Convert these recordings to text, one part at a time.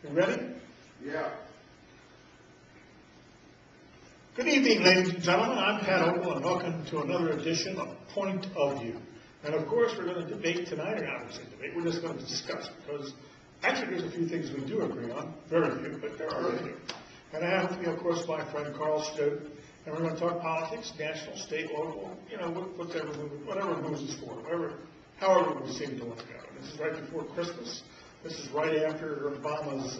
You ready? Yeah. Good evening, ladies and gentlemen. I'm Pat Ogle, and welcome to another edition of Point of View. And of course, we're going to debate tonight, or I would say debate, we're just going to discuss, because actually there's a few things we do agree on, very few, but there are a few. And I have with me, of course, my friend Carl Snowden, and we're going to talk politics, national, state, local, you know, whatever moves us forward, however we seem to want to go. This is right before Christmas. This is right after Obama's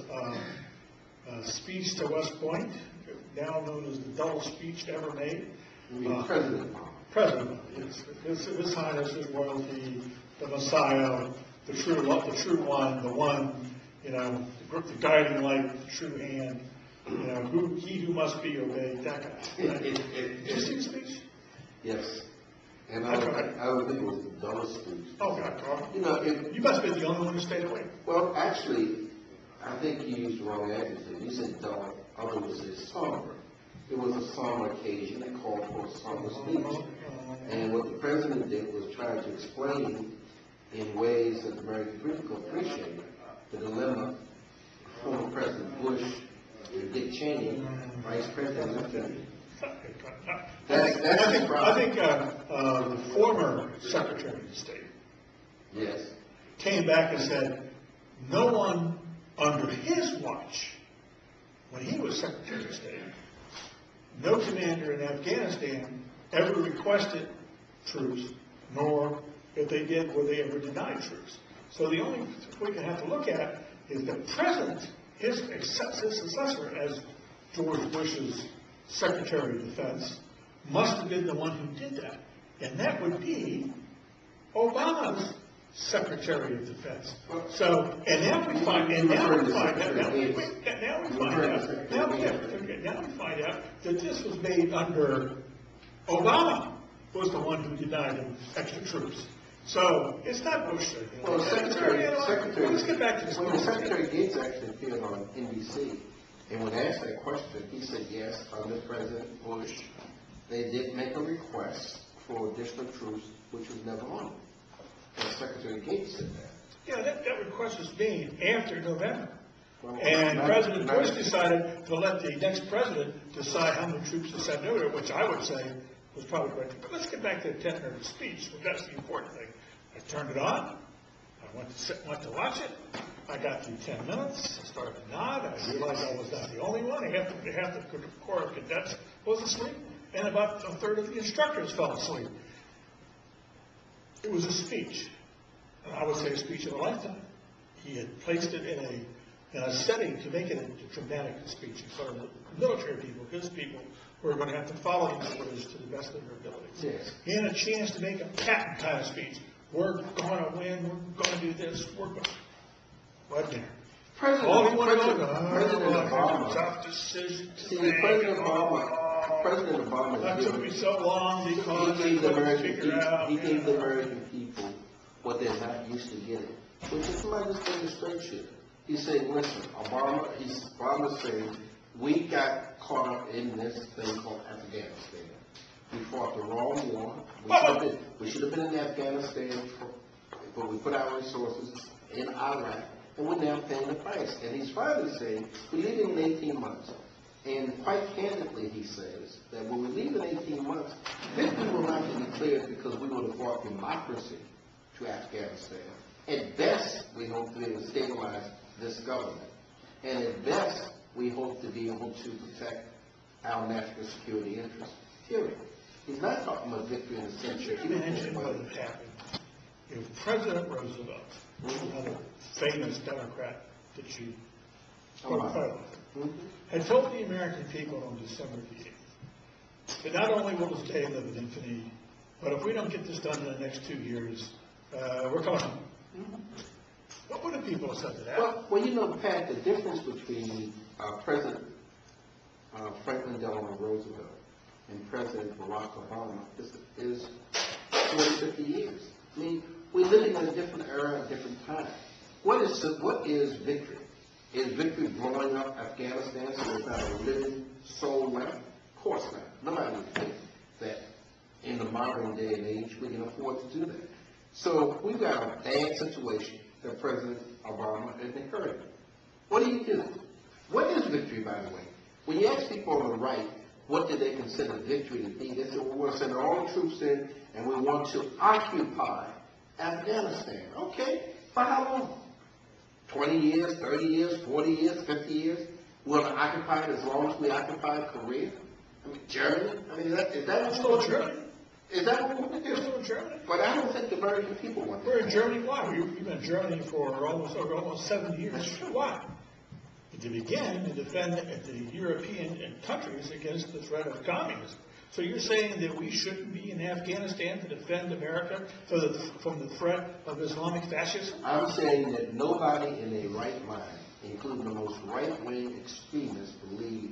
speech to West Point, now known as the dullest speech ever made. President Obama. President, yes. His Highness, His Royalty, the Messiah, the true one, the one, you know, the guiding light, the true hand, you know, he who must be obeyed, that guy. Right? Did you see the speech? Yes. And I would think it was the dullest speech. Oh, God, Carl. You know, you must have been the only one who stayed awake. Well, actually, I think you used the wrong adjective. You said dull. Others would say somber. It was a somber occasion. It called for a somber speech. And what the president did was try to explain in ways that the American people appreciate the dilemma former President Bush and Dick Cheney, Vice President Kennedy. I think the former Secretary of State yes. came back and said, no one under his watch, when he was Secretary of State, no commander in Afghanistan ever requested troops, nor if they did, were they ever denied troops. So the only we can have to look at is the president, his successor as George Bush's Secretary of Defense, must have been the one who did that. And that would be Obama's Secretary of Defense. So, and now we find out that this was made under Obama was the one who denied him extra troops. So it's not Bush. Well, let's get back to this. Well, Secretary Gates actually appeared on NBC, and when asked that question, he said yes, under President Bush, they did make a request for additional troops, which was never honored. And Secretary Gates said that. Yeah, that request was made after November. Well, and President Bush decided to let the next president decide how many troops to send over, which I would say was probably correct. But let's get back to the 10-minute speech. Well, that's the important thing. I turned it on. I went to watch it. I got through 10 minutes. I started to nod. I realized I was not the only one. Half the Corps of Cadets was asleep, and about a third of the instructors fell asleep. It was a speech, and I would say a speech of a lifetime. He had placed it in a setting to make it a dramatic speech in front of the military people, his people, who are going to have to follow his orders to the best of their abilities. Yes. He had a chance to make a Patton kind of speech. We're going to win. We're going to do this. We're going to. What there? President Obama. Tough decision. President Obama. That took me so long because he gave the American people what they're not used to getting, which is somebody just demonstration. He said, listen, Obama said, we got caught up in this thing called Afghanistan. We fought the wrong war. We should have been in Afghanistan, but we put our resources in Iraq, and we're now paying the price. And he's finally saying, we're leaving in 18 months. And quite candidly, he says that when we leave in 18 months, victory will not be declared because we would have brought democracy to Afghanistan. At best, we hope to be able to stabilize this government. And at best, we hope to be able to protect our national security interests. Period. He's not talking about victory in the sense that he mentioned what had happened if President Roosevelt, another famous Democrat that you had told the American people on December the 8th that not only will this day live in infamy, but if we don't get this done in the next 2 years, we're coming home. What would the people have said to that? Well, you know, Pat, the difference between President Franklin Delano Roosevelt and President Barack Obama is 40, 50 years. I mean, we're living in a different era, a different time. What is victory? Is victory blowing up Afghanistan so there's not a living soul left? Of course not. Nobody would think that in the modern day and age we can afford to do that. So we've got a bad situation that President Obama has inherited. What do you do? What is victory, by the way? When you ask people on the right, what do they consider victory to be? They say, well, we want to send all the troops in, and we want to occupy Afghanistan. Okay, for how long? 20 years, 30 years, 40 years, 50 years? We want to occupy it as long as we occupy Korea? I mean, Germany? I mean, is that what's going Germany? Is that what we want to do? Still in Germany? But I don't think the American people want to. We're in Germany. Why? You've been in Germany for almost 70 years. Why? To begin to defend the European countries against the threat of communism. So you're saying that we shouldn't be in Afghanistan to defend America from the threat of Islamic fascism? I'm saying that nobody in their right mind, including the most right-wing extremists, believe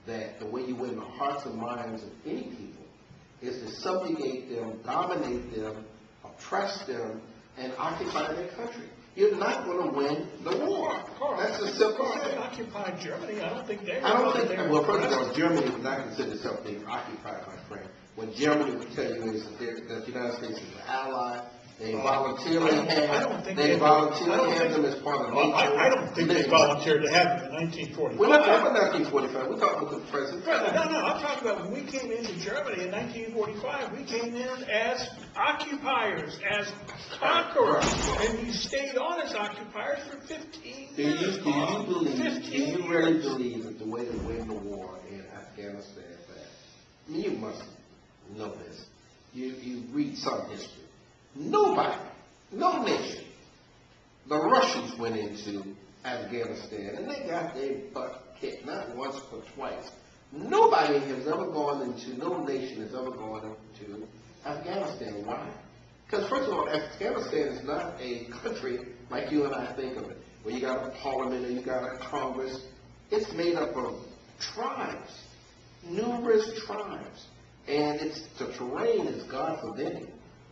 that the way you win the hearts and minds of any people is to subjugate them, dominate them, oppress them, and occupy their country. You're not going to win the war. That's a simple thing. Occupied Germany. I don't think they were. I don't think. Well, first of all, Germany would not consider itself being occupied, my friend. What Germany would tell you is that the United States is an ally. They voluntarily have them as part of NATO. I don't think they volunteered to have them in 1945. We're not talking about 1945. We're talking about the present. No, I'm talking about when we came into Germany in 1945, we came in as occupiers, as conquerors, and we stayed on as occupiers for 15 years. Do you really believe that the way to win the war in Afghanistan is that? I mean, you must know this. You read some history. Nobody, no nation. The Russians went into Afghanistan and they got their butt kicked, not once but twice. Nobody has ever gone into, no nation has ever gone into Afghanistan. Why? Because first of all, Afghanistan is not a country like you and I think of it, where you got a parliament and you got a Congress. It's made up of tribes, numerous tribes, and the terrain is God forbidding.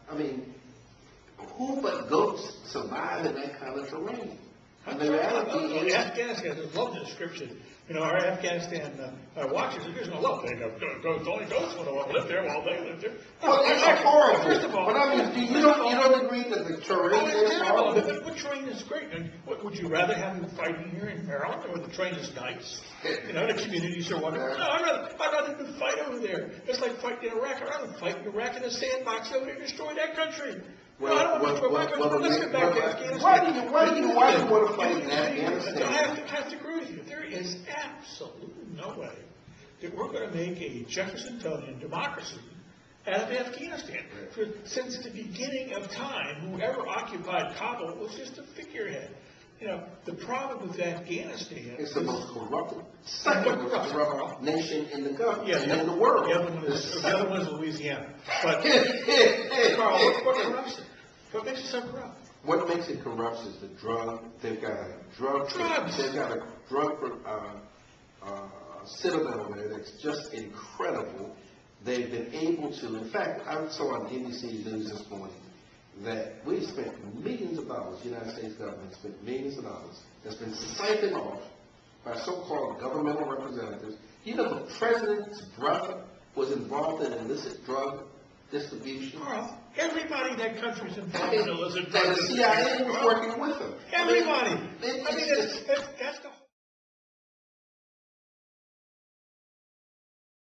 I mean, who but goats survive in that kind of terrain? And the reality is, Afghanistan, I love the description. You know, our Afghanistan watchers, there's no love. They go, only goats want to live there while they live there. Well, it's horrible. First of all, but I mean, you don't agree that the terrain is horrible? The terrain is great. And what, would you rather have them fighting here in Maryland, where the terrain is nice? You know, the communities are wonderful. No, I'd rather them fight over there. It's like fighting in Iraq. I'd rather fight in Iraq in a sandbox over there and destroy that country. Let's get back to Afghanistan. Why do you want to fight in Afghanistan? I have to agree with you. There is absolutely no way that we're going to make a Jeffersonian democracy out of Afghanistan. Since the beginning of time, whoever occupied Kabul was just a figurehead. You know, the problem with Afghanistan is the most corrupted, second most corrupt nation in the government, in the world. The other one is Louisiana. But Carl, what corrupts it? What makes it so corrupt? What makes it corrupt is the drug. They've got a drug. Drugs. They've got a drug citadel there that's just incredible. They've been able to. In fact, I saw on NBC News this morning that we've spent millions of dollars, the United States government spent millions of dollars, that's been siphoned off by so-called governmental representatives. You know, the president's brother was involved in illicit drug distribution. Carl, everybody in that country is involved in illicit drug distribution. And the CIA was working with them. Everybody. I mean, that's the